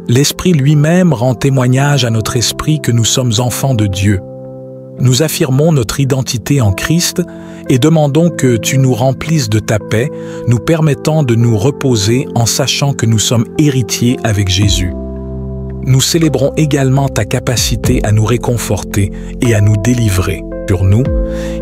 L'Esprit lui-même rend témoignage à notre esprit que nous sommes enfants de Dieu. Nous affirmons notre identité en Christ et demandons que tu nous remplisses de ta paix, nous permettant de nous reposer en sachant que nous sommes héritiers avec Jésus. Nous célébrons également ta capacité à nous réconforter et à nous délivrer. Sur nous,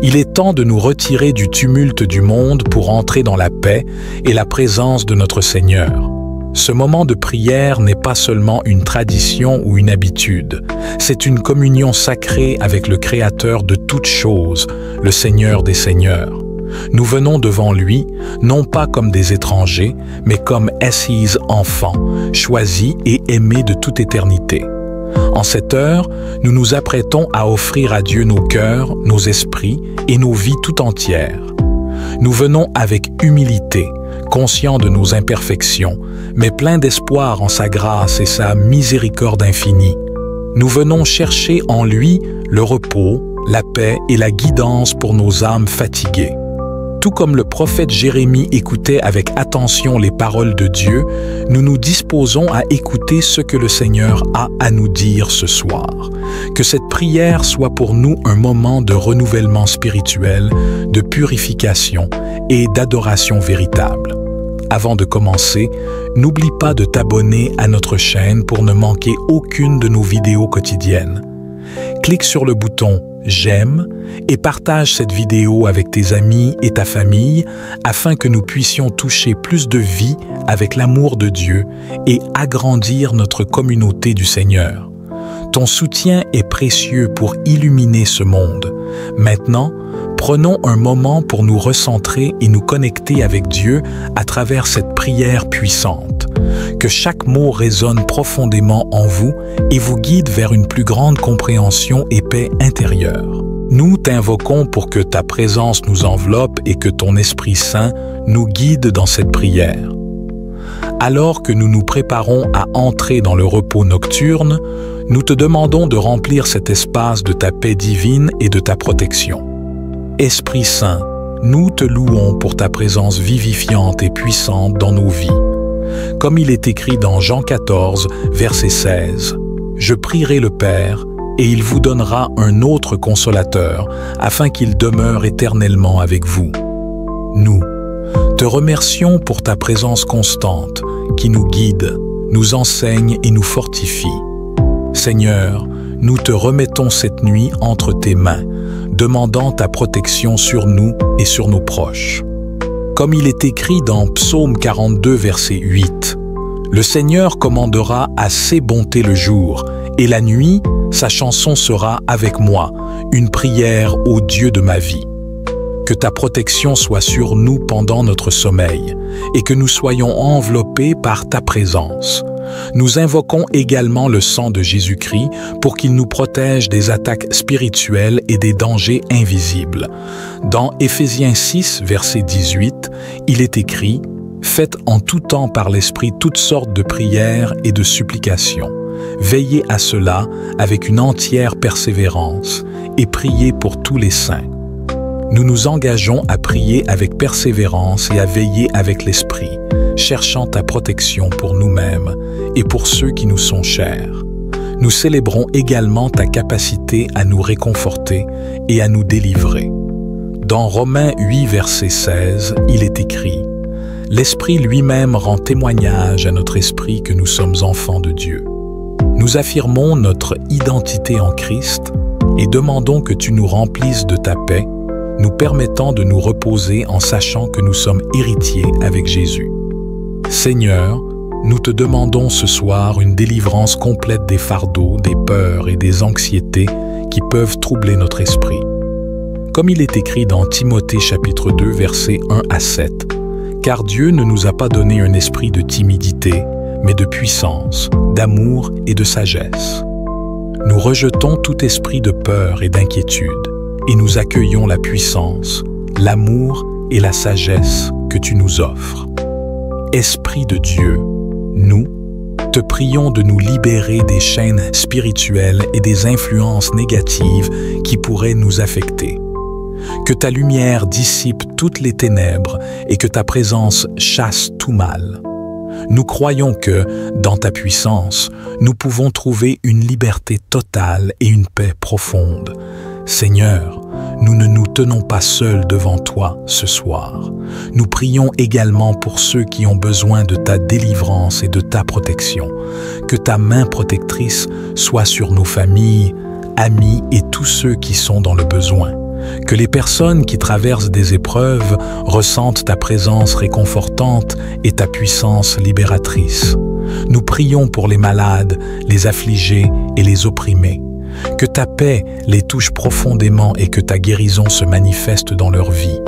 il est temps de nous retirer du tumulte du monde pour entrer dans la paix et la présence de notre Seigneur. Ce moment de prière n'est pas seulement une tradition ou une habitude, c'est une communion sacrée avec le Créateur de toutes choses, le Seigneur des Seigneurs. Nous venons devant lui, non pas comme des étrangers, mais comme assis enfants, choisis et aimés de toute éternité. En cette heure, nous nous apprêtons à offrir à Dieu nos cœurs, nos esprits et nos vies tout entières. Nous venons avec humilité, conscients de nos imperfections, mais pleins d'espoir en sa grâce et sa miséricorde infinie. Nous venons chercher en lui le repos, la paix et la guidance pour nos âmes fatiguées. Tout comme le prophète Jérémie écoutait avec attention les paroles de Dieu, nous nous disposons à écouter ce que le Seigneur a à nous dire ce soir. Que cette prière soit pour nous un moment de renouvellement spirituel, de purification et d'adoration véritable. Avant de commencer, n'oublie pas de t'abonner à notre chaîne pour ne manquer aucune de nos vidéos quotidiennes. Clique sur le bouton « J'aime » et partage cette vidéo avec tes amis et ta famille afin que nous puissions toucher plus de vie avec l'amour de Dieu et agrandir notre communauté du Seigneur. Ton soutien est précieux pour illuminer ce monde. Maintenant, prenons un moment pour nous recentrer et nous connecter avec Dieu à travers cette prière puissante. Que chaque mot résonne profondément en vous et vous guide vers une plus grande compréhension et paix intérieure. Nous t'invoquons pour que ta présence nous enveloppe et que ton Esprit Saint nous guide dans cette prière. Alors que nous nous préparons à entrer dans le repos nocturne, nous te demandons de remplir cet espace de ta paix divine et de ta protection. Esprit Saint, nous te louons pour ta présence vivifiante et puissante dans nos vies. Comme il est écrit dans Jean 14, verset 16, « Je prierai le Père, et il vous donnera un autre consolateur, afin qu'il demeure éternellement avec vous. » Nous te remercions pour ta présence constante, qui nous guide, nous enseigne et nous fortifie. Seigneur, nous te remettons cette nuit entre tes mains, demandant ta protection sur nous et sur nos proches. Comme il est écrit dans Psaume 42, verset 8, « Le Seigneur commandera à ses bontés le jour, et la nuit, sa chanson sera avec moi, une prière au Dieu de ma vie. » Que ta protection soit sur nous pendant notre sommeil, et que nous soyons enveloppés par ta présence. Nous invoquons également le sang de Jésus-Christ pour qu'il nous protège des attaques spirituelles et des dangers invisibles. Dans Éphésiens 6, verset 18, il est écrit « Faites en tout temps par l'Esprit toutes sortes de prières et de supplications. Veillez à cela avec une entière persévérance et priez pour tous les saints. » Nous nous engageons à prier avec persévérance et à veiller avec l'Esprit, cherchant ta protection pour nous-mêmes et pour ceux qui nous sont chers. Nous célébrons également ta capacité à nous réconforter et à nous délivrer. Dans Romains 8, verset 16, il est écrit « L'Esprit lui-même rend témoignage à notre esprit que nous sommes enfants de Dieu. » Nous affirmons notre identité en Christ et demandons que tu nous remplisses de ta paix, nous permettant de nous reposer en sachant que nous sommes héritiers avec Jésus. Seigneur, nous te demandons ce soir une délivrance complète des fardeaux, des peurs et des anxiétés qui peuvent troubler notre esprit. Comme il est écrit dans Timothée chapitre 2, versets 1 à 7, « Car Dieu ne nous a pas donné un esprit de timidité, mais de puissance, d'amour et de sagesse. Nous rejetons tout esprit de peur et d'inquiétude, et nous accueillons la puissance, l'amour et la sagesse que tu nous offres. Esprit de Dieu, nous te prions de nous libérer des chaînes spirituelles et des influences négatives qui pourraient nous affecter. Que ta lumière dissipe toutes les ténèbres et que ta présence chasse tout mal. Nous croyons que, dans ta puissance, nous pouvons trouver une liberté totale et une paix profonde. Seigneur, nous ne nous tenons pas seuls devant toi ce soir. Nous prions également pour ceux qui ont besoin de ta délivrance et de ta protection. Que ta main protectrice soit sur nos familles, amis et tous ceux qui sont dans le besoin. Que les personnes qui traversent des épreuves ressentent ta présence réconfortante et ta puissance libératrice. Nous prions pour les malades, les affligés et les opprimés. Que ta paix les touche profondément et que ta guérison se manifeste dans leur vie.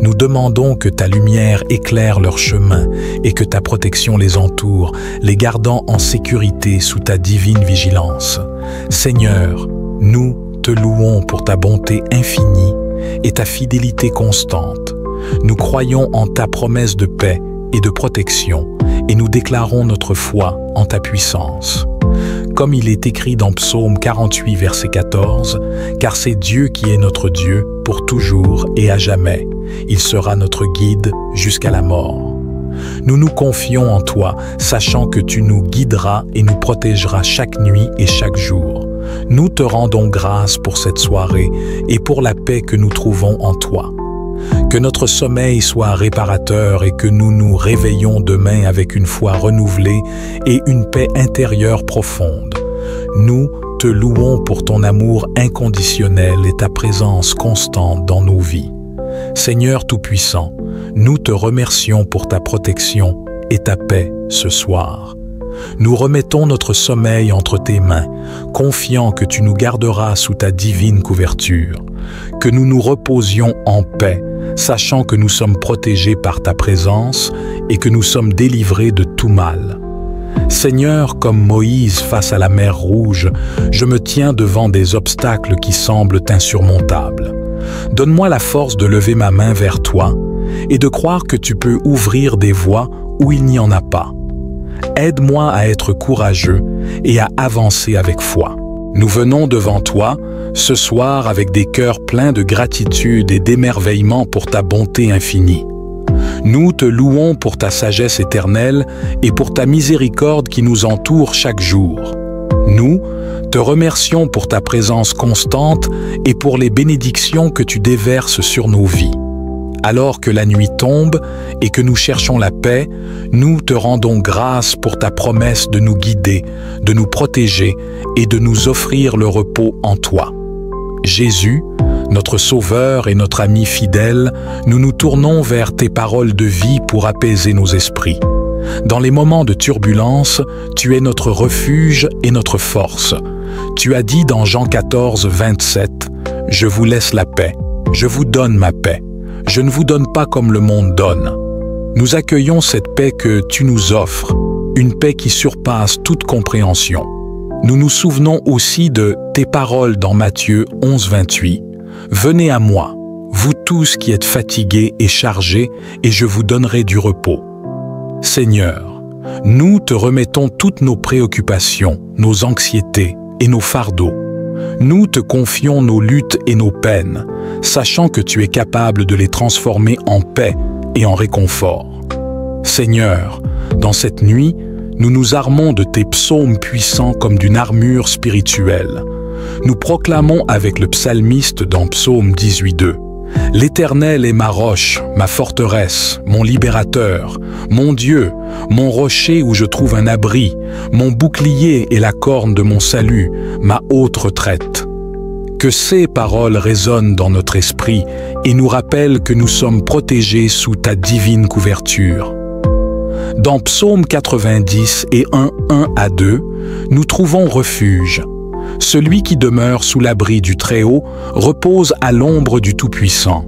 Nous demandons que ta lumière éclaire leur chemin et que ta protection les entoure, les gardant en sécurité sous ta divine vigilance. Seigneur, nous te louons pour ta bonté infinie et ta fidélité constante. Nous croyons en ta promesse de paix et de protection et nous déclarons notre foi en ta puissance. Comme il est écrit dans Psaume 48, verset 14, « Car c'est Dieu qui est notre Dieu pour toujours et à jamais. Il sera notre guide jusqu'à la mort. » Nous nous confions en toi, sachant que tu nous guideras et nous protégeras chaque nuit et chaque jour. Nous te rendons grâce pour cette soirée et pour la paix que nous trouvons en toi. Que notre sommeil soit réparateur et que nous nous réveillons demain avec une foi renouvelée et une paix intérieure profonde. Nous te louons pour ton amour inconditionnel et ta présence constante dans nos vies. Seigneur Tout-Puissant, nous te remercions pour ta protection et ta paix ce soir. Nous remettons notre sommeil entre tes mains, confiant que tu nous garderas sous ta divine couverture, que nous nous reposions en paix, sachant que nous sommes protégés par ta présence et que nous sommes délivrés de tout mal. Seigneur, comme Moïse face à la mer Rouge, je me tiens devant des obstacles qui semblent insurmontables. Donne-moi la force de lever ma main vers toi et de croire que tu peux ouvrir des voies où il n'y en a pas. Aide-moi à être courageux et à avancer avec foi. Nous venons devant toi ce soir avec des cœurs pleins de gratitude et d'émerveillement pour ta bonté infinie. Nous te louons pour ta sagesse éternelle et pour ta miséricorde qui nous entoure chaque jour. Nous te remercions pour ta présence constante et pour les bénédictions que tu déverses sur nos vies. Alors que la nuit tombe et que nous cherchons la paix, nous te rendons grâce pour ta promesse de nous guider, de nous protéger et de nous offrir le repos en toi. Jésus, notre Sauveur et notre ami fidèle, nous nous tournons vers tes paroles de vie pour apaiser nos esprits. Dans les moments de turbulence, tu es notre refuge et notre force. Tu as dit dans Jean 14, 27, « Je vous laisse la paix, je vous donne ma paix. Je ne vous donne pas comme le monde donne. » Nous accueillons cette paix que tu nous offres, une paix qui surpasse toute compréhension. Nous nous souvenons aussi de tes paroles dans Matthieu 11, 28. « Venez à moi, vous tous qui êtes fatigués et chargés, et je vous donnerai du repos. » Seigneur, nous te remettons toutes nos préoccupations, nos anxiétés et nos fardeaux. Nous te confions nos luttes et nos peines, sachant que tu es capable de les transformer en paix et en réconfort. Seigneur, dans cette nuit, nous nous armons de tes psaumes puissants comme d'une armure spirituelle. Nous proclamons avec le psalmiste dans Psaume 18:2 « L'Éternel est ma roche, ma forteresse, mon libérateur, mon Dieu, mon rocher où je trouve un abri, mon bouclier et la corne de mon salut, ma haute retraite. » Que ces paroles résonnent dans notre esprit et nous rappellent que nous sommes protégés sous ta divine couverture. Dans Psaume 90 et 1:1-2, nous trouvons refuge. Celui qui demeure sous l'abri du Très-Haut repose à l'ombre du Tout-Puissant.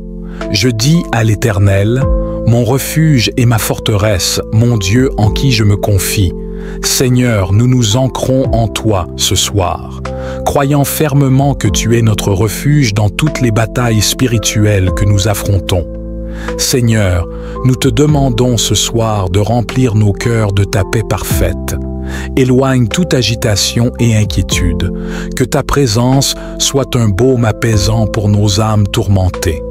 Je dis à l'Éternel, mon refuge et ma forteresse, mon Dieu en qui je me confie. Seigneur, nous nous ancrons en toi ce soir, croyant fermement que tu es notre refuge dans toutes les batailles spirituelles que nous affrontons. Seigneur, nous te demandons ce soir de remplir nos cœurs de ta paix parfaite. Éloigne toute agitation et inquiétude, que ta présence soit un baume apaisant pour nos âmes tourmentées.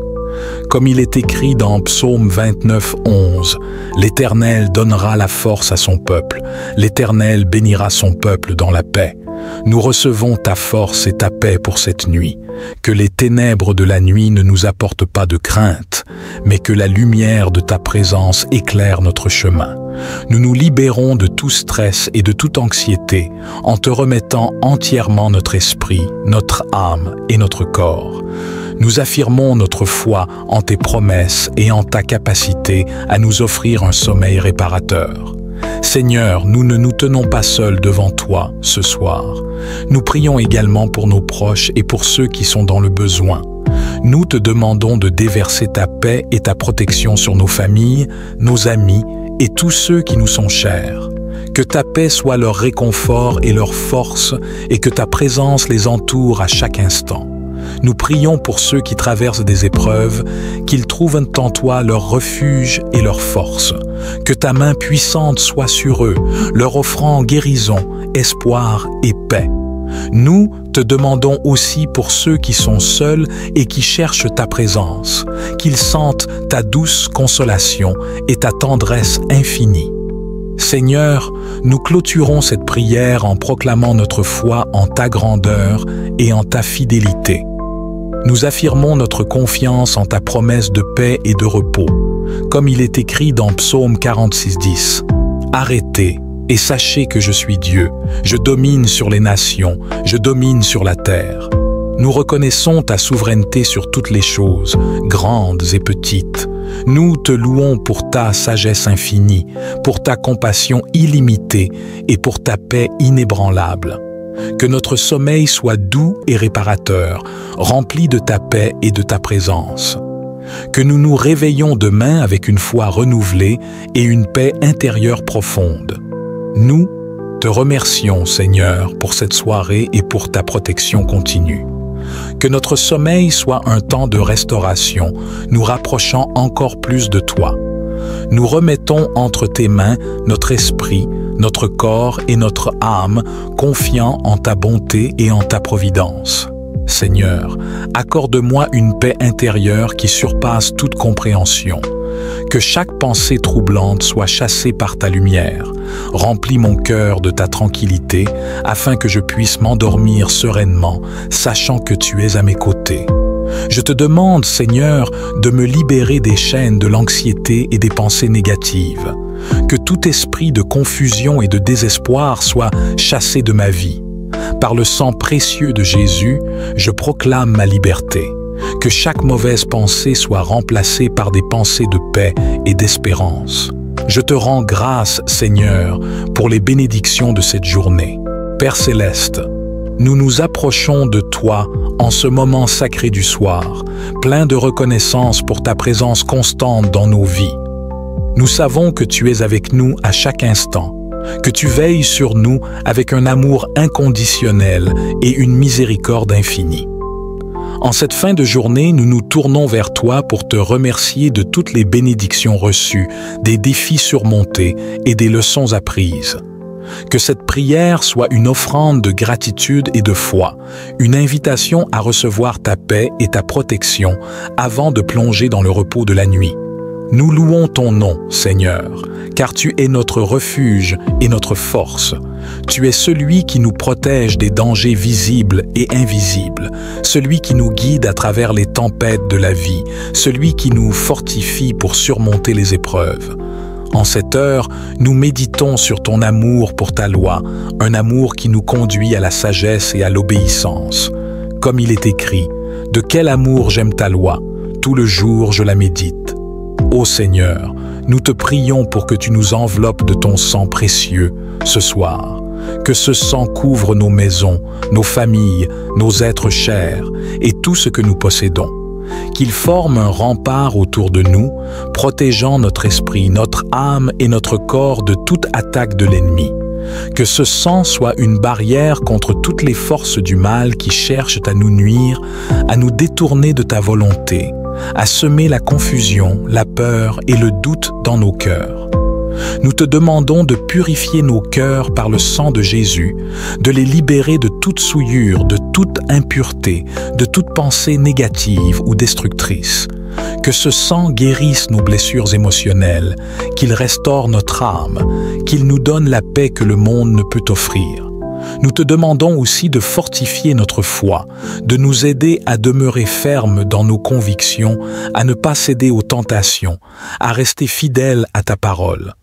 Comme il est écrit dans Psaume 29, 11, « L'Éternel donnera la force à son peuple, l'Éternel bénira son peuple dans la paix. » Nous recevons ta force et ta paix pour cette nuit. Que les ténèbres de la nuit ne nous apportent pas de crainte, mais que la lumière de ta présence éclaire notre chemin. Nous nous libérons de tout stress et de toute anxiété en te remettant entièrement notre esprit, notre âme et notre corps. Nous affirmons notre foi en tes promesses et en ta capacité à nous offrir un sommeil réparateur. Seigneur, nous ne nous tenons pas seuls devant toi ce soir. Nous prions également pour nos proches et pour ceux qui sont dans le besoin. Nous te demandons de déverser ta paix et ta protection sur nos familles, nos amis et tous ceux qui nous sont chers. Que ta paix soit leur réconfort et leur force et que ta présence les entoure à chaque instant. Nous prions pour ceux qui traversent des épreuves, qu'ils trouvent en toi leur refuge et leur force. Que ta main puissante soit sur eux, leur offrant guérison, espoir et paix. Nous te demandons aussi pour ceux qui sont seuls et qui cherchent ta présence, qu'ils sentent ta douce consolation et ta tendresse infinie. Seigneur, nous clôturons cette prière en proclamant notre foi en ta grandeur et en ta fidélité. Nous affirmons notre confiance en ta promesse de paix et de repos, comme il est écrit dans Psaume 46, 10. « Arrêtez et sachez que je suis Dieu, je domine sur les nations, je domine sur la terre. » Nous reconnaissons ta souveraineté sur toutes les choses, grandes et petites. Nous te louons pour ta sagesse infinie, pour ta compassion illimitée et pour ta paix inébranlable. Que notre sommeil soit doux et réparateur, rempli de ta paix et de ta présence. Que nous nous réveillons demain avec une foi renouvelée et une paix intérieure profonde. Nous te remercions, Seigneur, pour cette soirée et pour ta protection continue. Que notre sommeil soit un temps de restauration, nous rapprochant encore plus de toi. Nous remettons entre tes mains notre esprit, notre corps et notre âme, confiants en ta bonté et en ta providence. Seigneur, accorde-moi une paix intérieure qui surpasse toute compréhension. Que chaque pensée troublante soit chassée par ta lumière. Remplis mon cœur de ta tranquillité, afin que je puisse m'endormir sereinement, sachant que tu es à mes côtés. Je te demande, Seigneur, de me libérer des chaînes de l'anxiété et des pensées négatives. Que tout esprit de confusion et de désespoir soit chassé de ma vie. Par le sang précieux de Jésus, je proclame ma liberté. Que chaque mauvaise pensée soit remplacée par des pensées de paix et d'espérance. Je te rends grâce, Seigneur, pour les bénédictions de cette journée. Père céleste, nous nous approchons de toi en ce moment sacré du soir, plein de reconnaissance pour ta présence constante dans nos vies. Nous savons que tu es avec nous à chaque instant, que tu veilles sur nous avec un amour inconditionnel et une miséricorde infinie. En cette fin de journée, nous nous tournons vers toi pour te remercier de toutes les bénédictions reçues, des défis surmontés et des leçons apprises. Que cette prière soit une offrande de gratitude et de foi, une invitation à recevoir ta paix et ta protection avant de plonger dans le repos de la nuit. Nous louons ton nom, Seigneur, car tu es notre refuge et notre force. Tu es celui qui nous protège des dangers visibles et invisibles, celui qui nous guide à travers les tempêtes de la vie, celui qui nous fortifie pour surmonter les épreuves. En cette heure, nous méditons sur ton amour pour ta loi, un amour qui nous conduit à la sagesse et à l'obéissance. Comme il est écrit, « De quel amour j'aime ta loi, tout le jour je la médite. » Ô Seigneur, nous te prions pour que tu nous enveloppes de ton sang précieux ce soir. Que ce sang couvre nos maisons, nos familles, nos êtres chers et tout ce que nous possédons. Qu'il forme un rempart autour de nous, protégeant notre esprit, notre âme et notre corps de toute attaque de l'ennemi. Que ce sang soit une barrière contre toutes les forces du mal qui cherchent à nous nuire, à nous détourner de ta volonté, à semer la confusion, la peur et le doute dans nos cœurs. Nous te demandons de purifier nos cœurs par le sang de Jésus, de les libérer de toute souillure, de toute impureté, de toute pensée négative ou destructrice. Que ce sang guérisse nos blessures émotionnelles, qu'il restaure notre âme, qu'il nous donne la paix que le monde ne peut offrir. Nous te demandons aussi de fortifier notre foi, de nous aider à demeurer fermes dans nos convictions, à ne pas céder aux tentations, à rester fidèles à ta parole.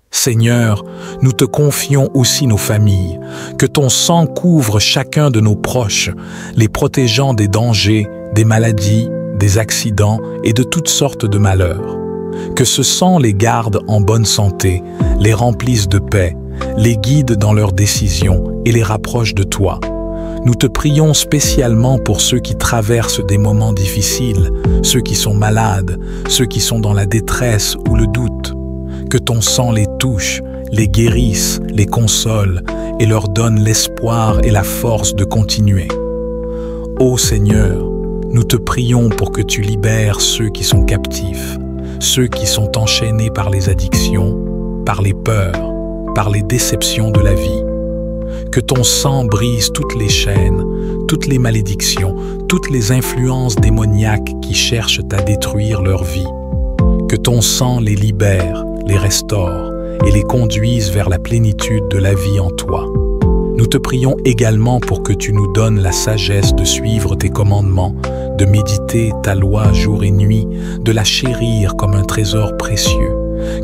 Seigneur, nous te confions aussi nos familles, que ton sang couvre chacun de nos proches, les protégeant des dangers, des maladies, des accidents et de toutes sortes de malheurs. Que ce sang les garde en bonne santé, les remplisse de paix, les guide dans leurs décisions et les rapproche de toi. Nous te prions spécialement pour ceux qui traversent des moments difficiles, ceux qui sont malades, ceux qui sont dans la détresse ou le doute. Que ton sang les touche, les guérisse, les console et leur donne l'espoir et la force de continuer. Ô Seigneur, nous te prions pour que tu libères ceux qui sont captifs, ceux qui sont enchaînés par les addictions, par les peurs, par les déceptions de la vie. Que ton sang brise toutes les chaînes, toutes les malédictions, toutes les influences démoniaques qui cherchent à détruire leur vie. Que ton sang les libère, les restaure et les conduise vers la plénitude de la vie en toi. Nous te prions également pour que tu nous donnes la sagesse de suivre tes commandements, de méditer ta loi jour et nuit, de la chérir comme un trésor précieux.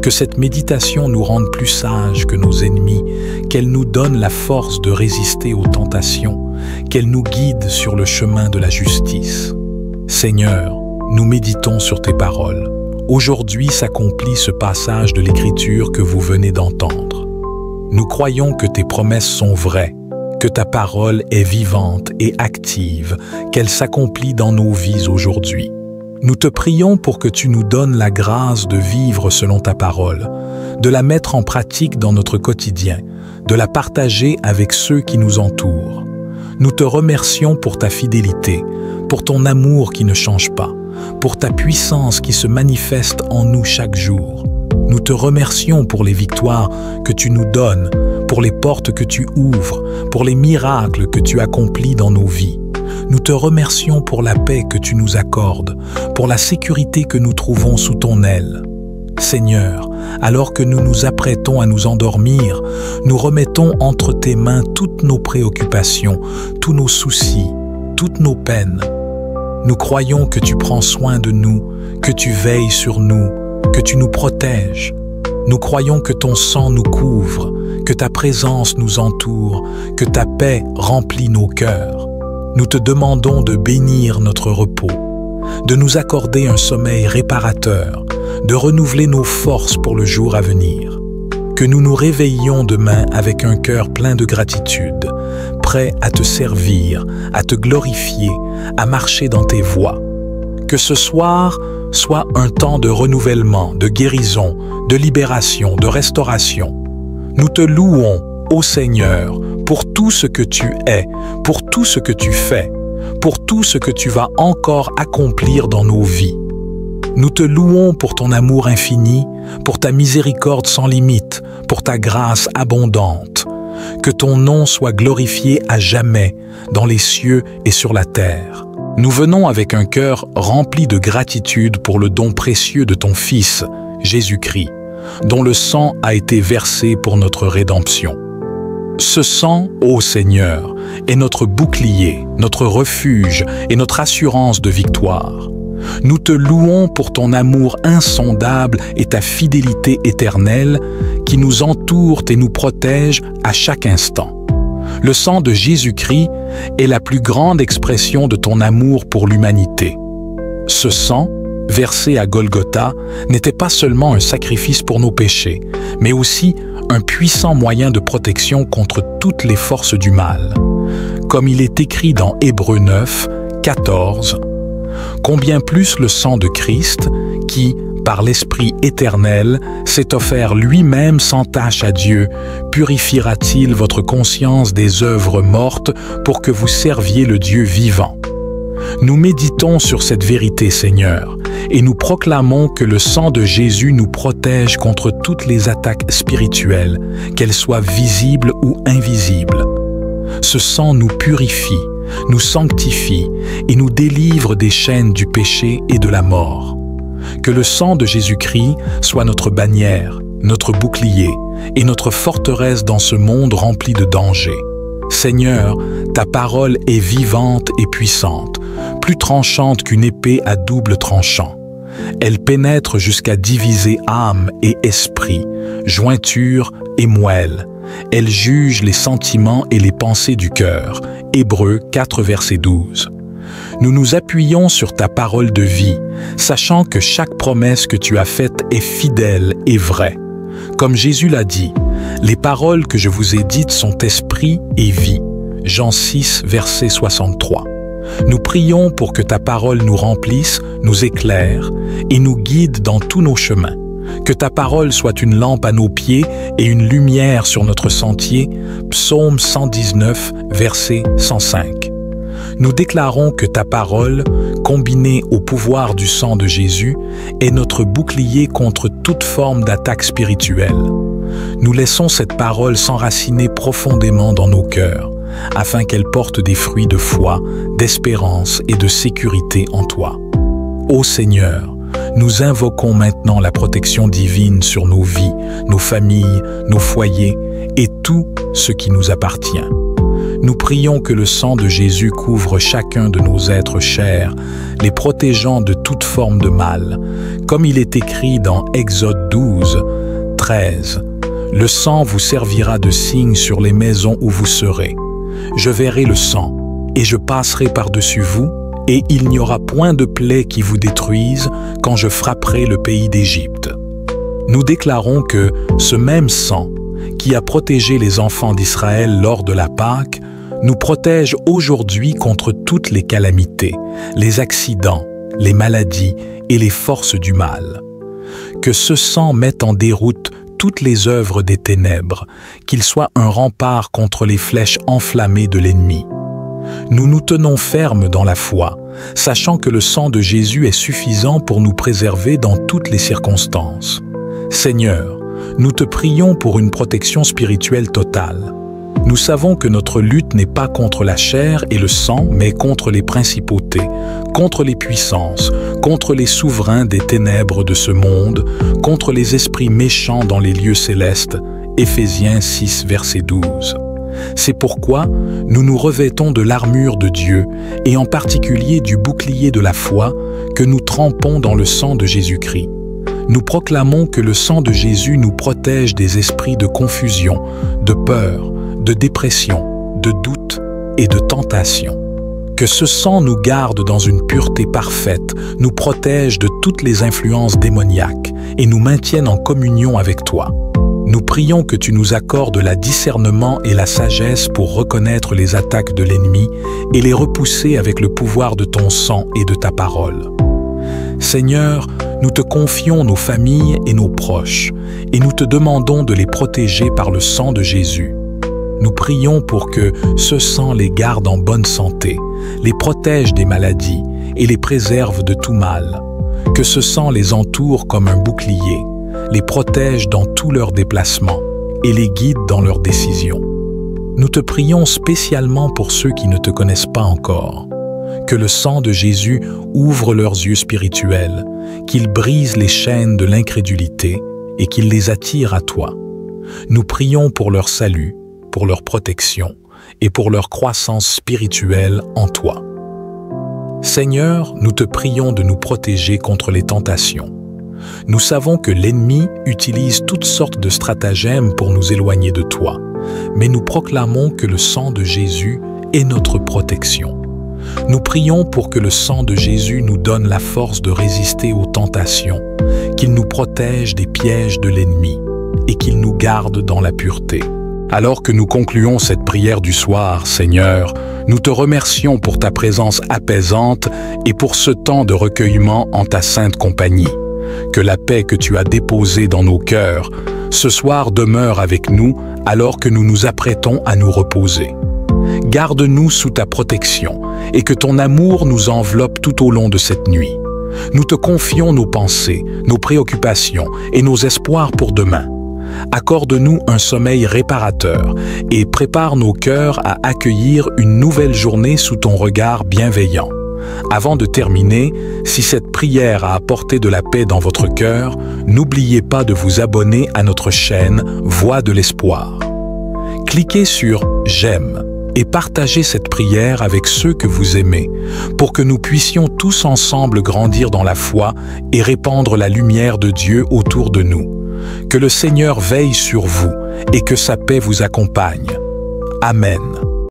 Que cette méditation nous rende plus sages que nos ennemis, qu'elle nous donne la force de résister aux tentations, qu'elle nous guide sur le chemin de la justice. Seigneur, nous méditons sur tes paroles. Aujourd'hui s'accomplit ce passage de l'Écriture que vous venez d'entendre. Nous croyons que tes promesses sont vraies, que ta parole est vivante et active, qu'elle s'accomplit dans nos vies aujourd'hui. Nous te prions pour que tu nous donnes la grâce de vivre selon ta parole, de la mettre en pratique dans notre quotidien, de la partager avec ceux qui nous entourent. Nous te remercions pour ta fidélité, pour ton amour qui ne change pas, pour ta puissance qui se manifeste en nous chaque jour. Nous te remercions pour les victoires que tu nous donnes, pour les portes que tu ouvres, pour les miracles que tu accomplis dans nos vies. Nous te remercions pour la paix que tu nous accordes, pour la sécurité que nous trouvons sous ton aile. Seigneur, alors que nous nous apprêtons à nous endormir, nous remettons entre tes mains toutes nos préoccupations, tous nos soucis, toutes nos peines. Nous croyons que tu prends soin de nous, que tu veilles sur nous, que tu nous protèges. Nous croyons que ton sang nous couvre, que ta présence nous entoure, que ta paix remplit nos cœurs. Nous te demandons de bénir notre repos, de nous accorder un sommeil réparateur, de renouveler nos forces pour le jour à venir. Que nous nous réveillions demain avec un cœur plein de gratitude, prêt à te servir, à te glorifier, à marcher dans tes voies. Que ce soir soit un temps de renouvellement, de guérison, de libération, de restauration. Nous te louons, ô Seigneur, pour tout ce que tu es, pour tout ce que tu fais, pour tout ce que tu vas encore accomplir dans nos vies. Nous te louons pour ton amour infini, pour ta miséricorde sans limite, pour ta grâce abondante. Que ton nom soit glorifié à jamais, dans les cieux et sur la terre. Nous venons avec un cœur rempli de gratitude pour le don précieux de ton Fils, Jésus-Christ, dont le sang a été versé pour notre rédemption. Ce sang, ô Seigneur, est notre bouclier, notre refuge et notre assurance de victoire. Nous te louons pour ton amour insondable et ta fidélité éternelle qui nous entourent et nous protègent à chaque instant. Le sang de Jésus-Christ est la plus grande expression de ton amour pour l'humanité. Ce sang, versé à Golgotha, n'était pas seulement un sacrifice pour nos péchés, mais aussi un puissant moyen de protection contre toutes les forces du mal. Comme il est écrit dans Hébreux 9, 14, « Combien plus le sang de Christ, qui, par l'Esprit éternel, s'est offert lui-même sans tache à Dieu, purifiera-t-il votre conscience des œuvres mortes pour que vous serviez le Dieu vivant ?» Nous méditons sur cette vérité, Seigneur, et nous proclamons que le sang de Jésus nous protège contre toutes les attaques spirituelles, qu'elles soient visibles ou invisibles. Ce sang nous purifie, nous sanctifie et nous délivre des chaînes du péché et de la mort. Que le sang de Jésus-Christ soit notre bannière, notre bouclier et notre forteresse dans ce monde rempli de dangers. Seigneur, ta parole est vivante et puissante, plus tranchante qu'une épée à double tranchant. Elle pénètre jusqu'à diviser âme et esprit, jointure et moelle. Elle juge les sentiments et les pensées du cœur. Hébreux 4, verset 12. Nous nous appuyons sur ta parole de vie, sachant que chaque promesse que tu as faite est fidèle et vraie. Comme Jésus l'a dit, les paroles que je vous ai dites sont esprit et vie. Jean 6, verset 63. Nous prions pour que ta parole nous remplisse, nous éclaire et nous guide dans tous nos chemins. Que ta parole soit une lampe à nos pieds et une lumière sur notre sentier. Psaume 119, verset 105. Nous déclarons que ta parole, combinée au pouvoir du sang de Jésus, est notre bouclier contre toute forme d'attaque spirituelle. Nous laissons cette parole s'enraciner profondément dans nos cœurs, afin qu'elle porte des fruits de foi, d'espérance et de sécurité en toi. Ô Seigneur, nous invoquons maintenant la protection divine sur nos vies, nos familles, nos foyers et tout ce qui nous appartient. Nous prions que le sang de Jésus couvre chacun de nos êtres chers, les protégeant de toute forme de mal. Comme il est écrit dans Exode 12, 13, « Le sang vous servira de signe sur les maisons où vous serez. Je verrai le sang, et je passerai par-dessus vous, et il n'y aura point de plaie qui vous détruise quand je frapperai le pays d'Égypte. » Nous déclarons que ce même sang, qui a protégé les enfants d'Israël lors de la Pâque, nous protège aujourd'hui contre toutes les calamités, les accidents, les maladies et les forces du mal. Que ce sang mette en déroute toutes les œuvres des ténèbres, qu'il soit un rempart contre les flèches enflammées de l'ennemi. Nous nous tenons fermes dans la foi, sachant que le sang de Jésus est suffisant pour nous préserver dans toutes les circonstances. Seigneur, nous te prions pour une protection spirituelle totale. Nous savons que notre lutte n'est pas contre la chair et le sang, mais contre les principautés, contre les puissances, contre les souverains des ténèbres de ce monde, contre les esprits méchants dans les lieux célestes. Éphésiens 6, verset 12. C'est pourquoi nous nous revêtons de l'armure de Dieu, et en particulier du bouclier de la foi, que nous trempons dans le sang de Jésus-Christ. Nous proclamons que le sang de Jésus nous protège des esprits de confusion, de peur, de dépression, de doute et de tentation. Que ce sang nous garde dans une pureté parfaite, nous protège de toutes les influences démoniaques et nous maintienne en communion avec toi. Nous prions que tu nous accordes la discernement et la sagesse pour reconnaître les attaques de l'ennemi et les repousser avec le pouvoir de ton sang et de ta parole. Seigneur, nous te confions nos familles et nos proches, et nous te demandons de les protéger par le sang de Jésus. Nous prions pour que ce sang les garde en bonne santé, les protège des maladies et les préserve de tout mal. Que ce sang les entoure comme un bouclier, les protège dans tous leurs déplacements et les guide dans leurs décisions. Nous te prions spécialement pour ceux qui ne te connaissent pas encore. Que le sang de Jésus ouvre leurs yeux spirituels, qu'il brise les chaînes de l'incrédulité et qu'il les attire à toi. Nous prions pour leur salut, pour leur protection et pour leur croissance spirituelle en toi. Seigneur, nous te prions de nous protéger contre les tentations. Nous savons que l'ennemi utilise toutes sortes de stratagèmes pour nous éloigner de toi, mais nous proclamons que le sang de Jésus est notre protection. Nous prions pour que le sang de Jésus nous donne la force de résister aux tentations, qu'il nous protège des pièges de l'ennemi et qu'il nous garde dans la pureté. Alors que nous concluons cette prière du soir, Seigneur, nous te remercions pour ta présence apaisante et pour ce temps de recueillement en ta sainte compagnie. Que la paix que tu as déposée dans nos cœurs, ce soir demeure avec nous alors que nous nous apprêtons à nous reposer. Garde-nous sous ta protection et que ton amour nous enveloppe tout au long de cette nuit. Nous te confions nos pensées, nos préoccupations et nos espoirs pour demain. Accorde-nous un sommeil réparateur et prépare nos cœurs à accueillir une nouvelle journée sous ton regard bienveillant. Avant de terminer, si cette prière a apporté de la paix dans votre cœur, n'oubliez pas de vous abonner à notre chaîne Voix de l'Espoir. Cliquez sur « J'aime » et partagez cette prière avec ceux que vous aimez, pour que nous puissions tous ensemble grandir dans la foi et répandre la lumière de Dieu autour de nous. Que le Seigneur veille sur vous et que sa paix vous accompagne. Amen.